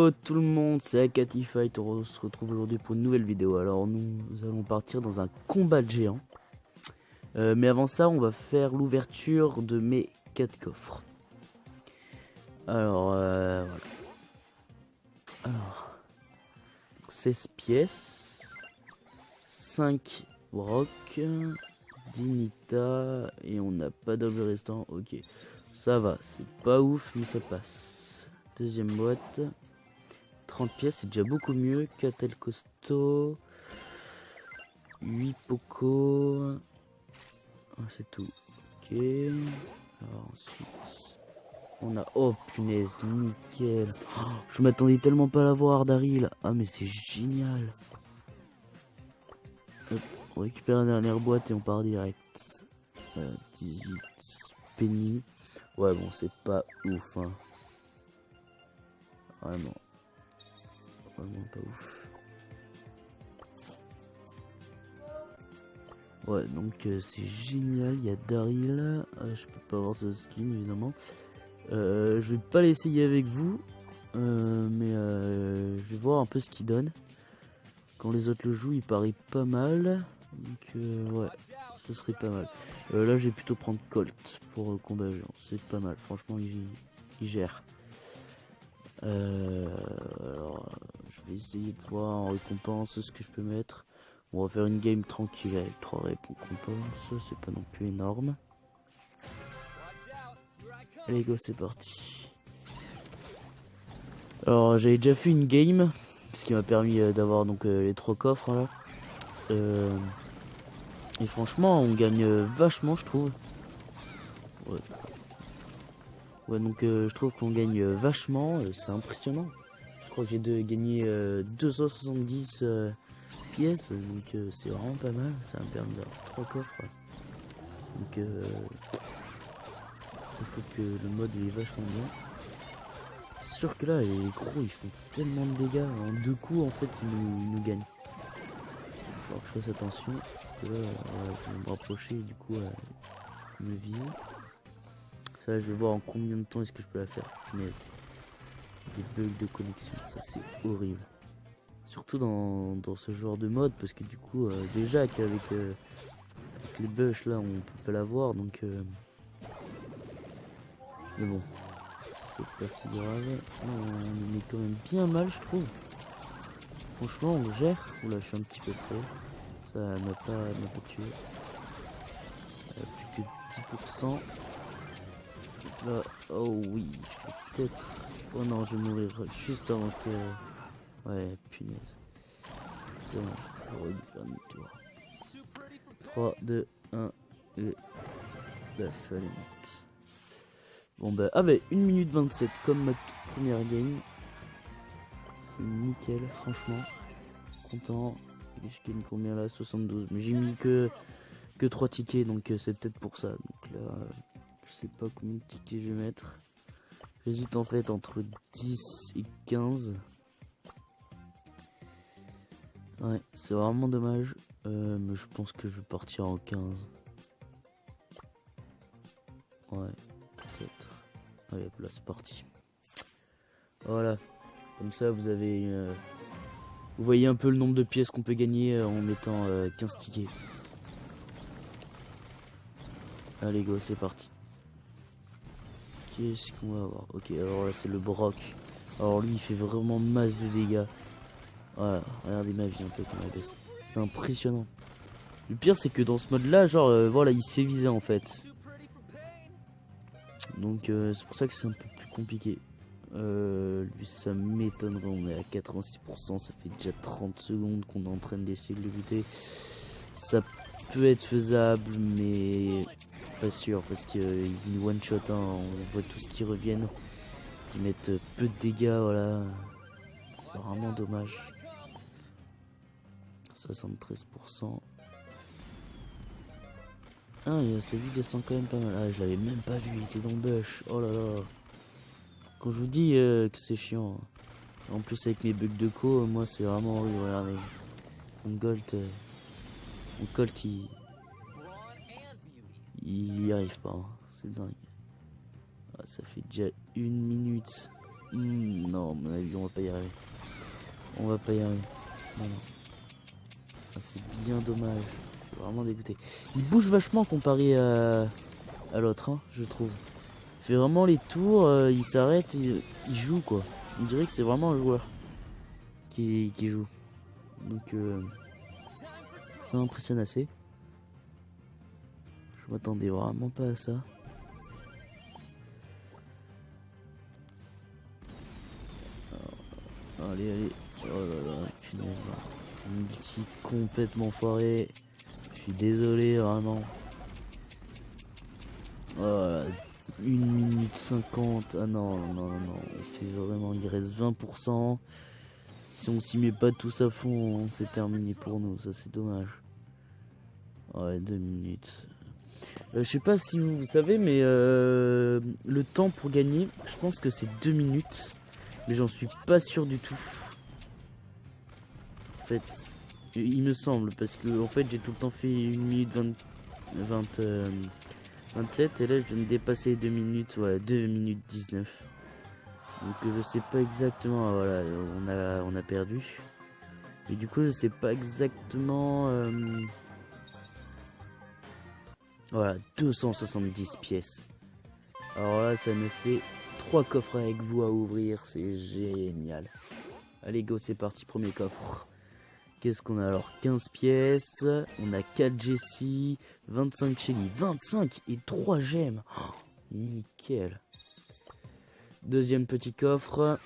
Hello tout le monde, c'est Akatifight, on se retrouve aujourd'hui pour une nouvelle vidéo. Alors nous allons partir dans un combat de géants. Mais avant ça, on va faire l'ouverture de mes 4 coffres. Alors, voilà. Alors, 16 pièces, 5 broc, 10 nita, et on n'a pas d'objet restant. Ok, ça va, c'est pas ouf, mais ça passe. Deuxième boîte, 30 pièces, c'est déjà beaucoup mieux. 4 El costaud, 8 poco. Ah, c'est tout. Ok. Alors ensuite, on a... Oh punaise, nickel. Oh, je m'attendais tellement pas à l'avoir, Daryl. Ah mais c'est génial. Hop, on récupère la dernière boîte et on part direct. 18 penny. Ouais bon, c'est pas ouf, hein. Vraiment. Vraiment pas ouf. Ouais, donc c'est génial, il y a Daryl. Je peux pas avoir ce skin évidemment. Je vais pas l'essayer avec vous, mais je vais voir un peu ce qu'il donne. Quand les autres le jouent, il paraît pas mal. Donc ouais, ce serait pas mal. Là, je vais plutôt prendre Colt pour combat géant. C'est pas mal, franchement, il gère. Alors, je vais essayer de voir en récompense ce que je peux mettre. On va faire une game tranquille avec 3 récompenses, c'est pas non plus énorme. Allez go, c'est parti. Alors j'avais déjà fait une game, ce qui m'a permis d'avoir donc les 3 coffres là. Et franchement on gagne vachement je trouve. Ouais donc je trouve qu'on gagne vachement, c'est impressionnant. Je crois que j'ai gagné 270 pièces, donc c'est vraiment pas mal, ça me permet d'avoir 3 coffres. Donc je trouve que le mode il est vachement bien. C'est sûr que là les gros ils font tellement de dégâts, en 2 coups en fait ils nous gagnent. Il faut que je fasse attention, parce que là je vais me rapprocher et du coup ils me visent. Ça je vais voir en combien de temps est-ce que je peux la faire. Mais des bugs de connexion, ça c'est horrible. Surtout dans ce genre de mode, parce que du coup déjà qu'avec les bugs là on peut pas l'avoir, donc mais bon, c'est pas si grave. On est quand même bien mal je trouve. Franchement on gère. Oula je suis un petit peu près. Ça m'a pas tué. Plus que 10%. Là, oh oui, je vais peut-être... Oh non, je vais mourir juste avant que... Ouais, punaise. C'est bon, j'aurais dû faire demi-tour. 3, 2, 1, et... Bah, fallait mettre. Bon bah, ah bah, 1 minute 27 comme ma toute première game. C'est nickel, franchement. Content. Et je gagne combien là? 72. Mais j'ai mis que 3 tickets, donc c'est peut-être pour ça. Donc là, je sais pas combien de tickets je vais mettre. J'hésite en fait entre 10 et 15. Ouais, c'est vraiment dommage. Mais je pense que je vais partir en 15. Ouais, peut-être. Allez, hop là, c'est parti. Voilà. Comme ça, vous avez... vous voyez un peu le nombre de pièces qu'on peut gagner en mettant 15 tickets. Allez, go, c'est parti. Qu'est-ce qu'on va avoir? Ok, alors là, c'est le broc. Alors lui, il fait vraiment masse de dégâts. Voilà, regardez ma vie un peu comme elle baisse. C'est impressionnant. Le pire, c'est que dans ce mode-là, genre, voilà, il s'est visé en fait. Donc, c'est pour ça que c'est un peu plus compliqué. Lui, ça m'étonnerait. On est à 86%. Ça fait déjà 30 secondes qu'on est en train d'essayer de le buter. Ça peut être faisable, mais pas sûr parce qu'il one shot. Hein, on voit tout ce qui reviennent. Qui mettent peu de dégâts. Voilà. C'est vraiment dommage. 73%. Ah, sa vie descend quand même pas mal. Ah, je l'avais même pas vu, il était dans le bush. Oh là là. Quand je vous dis que c'est chiant. En plus, avec mes bugs de co, moi c'est vraiment horrible. Regardez. Mon Colt, il y arrive pas. Hein. C'est dingue. Ah, ça fait déjà 1 minute Non, à mon avis, on va pas y arriver. On va pas y arriver. Non, non. Ah, c'est bien dommage. Je suis vraiment dégoûté. Il bouge vachement comparé à l'autre, hein, je trouve. Il fait vraiment les tours, il s'arrête et il joue quoi. On dirait que c'est vraiment un joueur qui joue. Donc ça m'impressionne assez. Je m'attendais vraiment pas à ça. Alors, allez. Oh là là, punaise. Un multi complètement foiré. Je suis désolé, vraiment. Oh là, 1 minute 50. Ah non. On fait vraiment, il reste 20%. Si on s'y met pas tous à fond, c'est terminé pour nous. Ça, c'est dommage. Ouais, 2 minutes. Je sais pas si vous savez, mais le temps pour gagner, je pense que c'est 2 minutes. Mais j'en suis pas sûr du tout. En fait, il me semble, parce que en fait j'ai tout le temps fait 1 minute 27 et là je viens de dépasser 2 minutes, ouais, 2 minutes 19. Donc je sais pas exactement, voilà, on a perdu. Et du coup je sais pas exactement... voilà, 270 pièces. Alors là ça me fait 3 coffres avec vous à ouvrir, c'est génial. Allez go, c'est parti, premier coffre. Qu'est-ce qu'on a alors? 15 pièces, on a 4 Jessie, 25 Shelly, 25 et 3 gemmes. Oh, nickel. Deuxième petit coffre.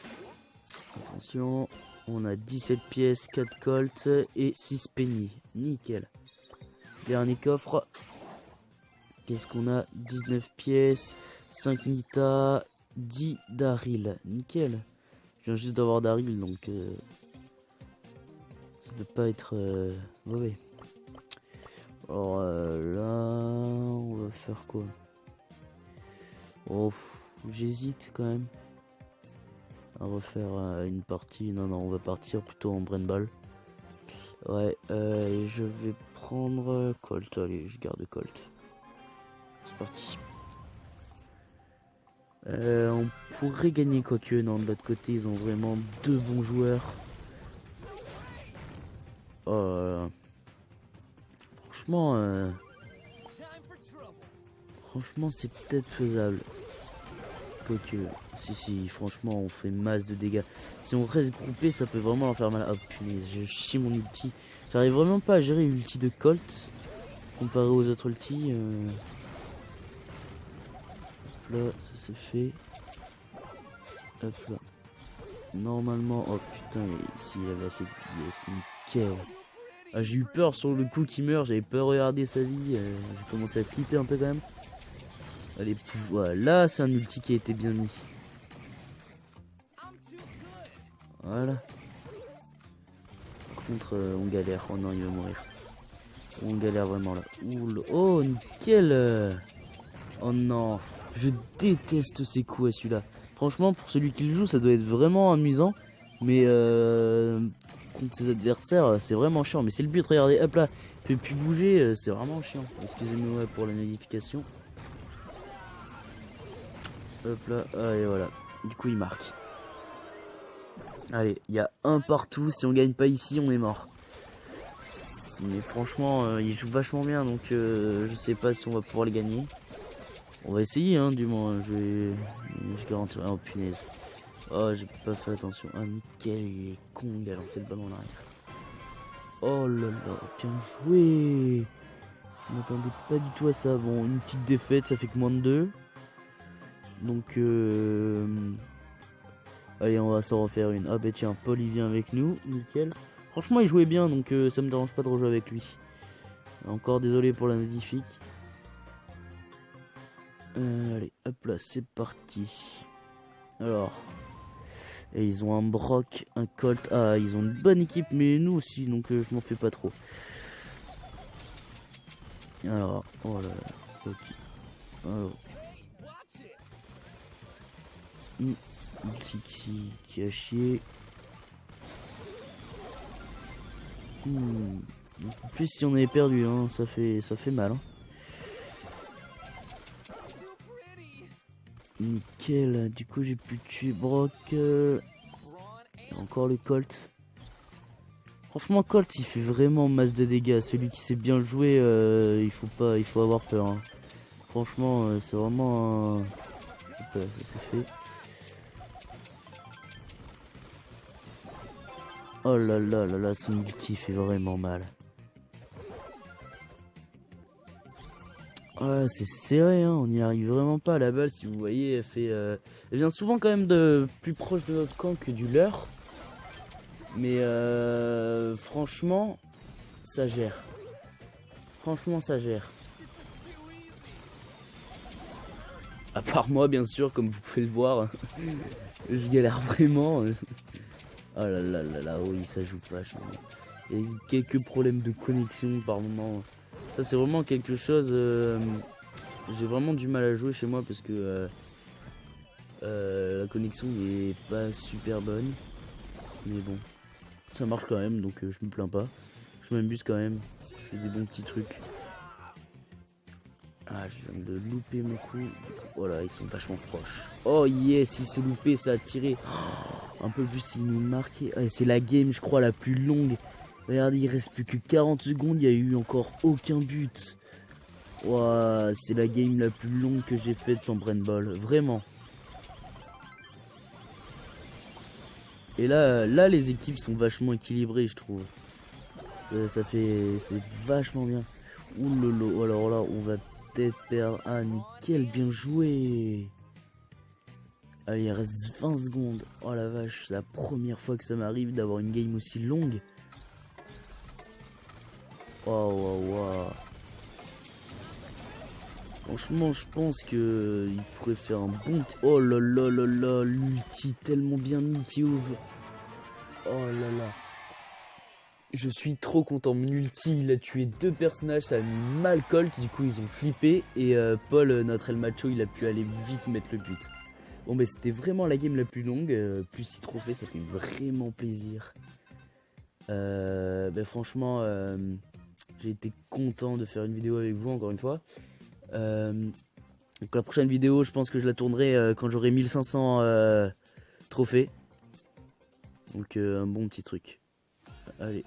Attention, on a 17 pièces, 4 Colt et 6 Penny. Nickel. Dernier coffre. Qu'est-ce qu'on a? 19 pièces, 5 Nita, 10 Daryl. Nickel. Je viens juste d'avoir Daryl donc... ça peut pas être mauvais. Alors là, on va faire quoi? Oh, j'hésite quand même à refaire une partie. Non, on va partir plutôt en brain ball. Ouais, je vais prendre Colt. Allez, je garde Colt. C'est parti. On pourrait gagner quoique. Non, de l'autre côté, ils ont vraiment 2 bons joueurs. Franchement, c'est peut-être faisable. Quoique, si, franchement, on fait masse de dégâts. Si on reste groupé, ça peut vraiment en faire mal. Oh punaise, je chie mon ulti. J'arrive vraiment pas à gérer l'ulti de Colt comparé aux autres ultis. Là, ça se fait. Hop là. Normalement, oh putain, s'il avait assez de yes, nickel. Ah, j'ai eu peur sur le coup qu'il meurt, j'avais pas regardé sa vie, j'ai commencé à flipper un peu quand même. Allez, voilà, là c'est un ulti qui a été bien mis. Voilà. Par contre, on galère, oh non, il va mourir. On galère vraiment là. Oula. Oh, nickel. Oh non, je déteste ces coups à celui-là. Franchement, pour celui qui le joue, ça doit être vraiment amusant. Mais contre ses adversaires, c'est vraiment chiant. Mais c'est le but, regardez, hop là, il peut plus bouger, c'est vraiment chiant. Excusez-moi pour la notification. Hop là, allez voilà. Du coup, il marque. Allez, il y a un partout. Si on gagne pas ici, on est mort. Mais franchement, il joue vachement bien, donc je sais pas si on va pouvoir le gagner. On va essayer, hein, du moins. Je garantis. Oh punaise. Oh, j'ai pas fait attention. Ah, nickel, il est con, il a lancé le ballon en arrière. Oh là là, bien joué. Je m'attendais pas du tout à ça. Bon, une petite défaite, ça fait que moins de 2. Donc, allez, on va s'en refaire une. Ah bah tiens, Paul il vient avec nous, nickel. Franchement, il jouait bien, donc ça me dérange pas de rejouer avec lui. Encore désolé pour la notifique. Allez, hop là, c'est parti. Alors, et ils ont un Brock, un Colt. Ah, ils ont une bonne équipe, mais nous aussi, donc je m'en fais pas trop. Alors, oh là là, ok. Alors, qui a chié. En plus, si on avait perdu, hein, ça fait mal. Hein. Nickel, du coup j'ai pu tuer Brock. Encore le Colt. Franchement Colt il fait vraiment masse de dégâts. Celui qui sait bien le jouer, il faut avoir peur. Hein. Franchement c'est vraiment un... ça c'est fait. Oh là là là là, son ulti fait vraiment mal. Ouais, c'est serré, hein, on n'y arrive vraiment pas. La balle, si vous voyez, elle vient souvent quand même de plus proche de notre camp que du leur. Mais franchement, ça gère. Franchement, ça gère. À part moi, bien sûr, comme vous pouvez le voir, je galère vraiment. Oh là là là là, oui, ça joue vachement. Il y a quelques problèmes de connexion par moment. Ça, c'est vraiment quelque chose. J'ai vraiment du mal à jouer chez moi parce que la connexion n'est pas super bonne. Mais bon, ça marche quand même, donc je me plains pas. Je m'amuse quand même. Je fais des bons petits trucs. Ah, je viens de louper mon coup. Voilà, ils sont vachement proches. Oh yes, il s'est loupé, ça a tiré. Oh, un peu plus, il nous marqué. Ah, c'est la game, je crois, la plus longue. Regardez, il reste plus que 40 secondes, il n'y a eu encore aucun but. Wow, c'est la game la plus longue que j'ai faite sans brain ball, vraiment. Et là, les équipes sont vachement équilibrées, je trouve. C'est vachement bien. Ouh lolo, alors là, on va peut-être perdre. Ah, nickel, bien joué. Allez, il reste 20 secondes. Oh la vache, c'est la première fois que ça m'arrive d'avoir une game aussi longue. Waouh, waouh, waouh. Franchement, je pense que il pourrait faire un bon... Oh là là là là, l'ulti tellement bien mis qui ouvre. Oh là là. Je suis trop content. Mon ulti, il a tué 2 personnages, ça a mis mal Colt, du coup ils ont flippé. Et Paul, notre El Macho, il a pu aller vite mettre le but. Bon, mais c'était vraiment la game la plus longue. Plus 6 trophées, ça fait vraiment plaisir. Franchement, j'ai été content de faire une vidéo avec vous encore une fois. Donc la prochaine vidéo, je pense que je la tournerai quand j'aurai 1500 trophées. Donc un bon petit truc. Allez.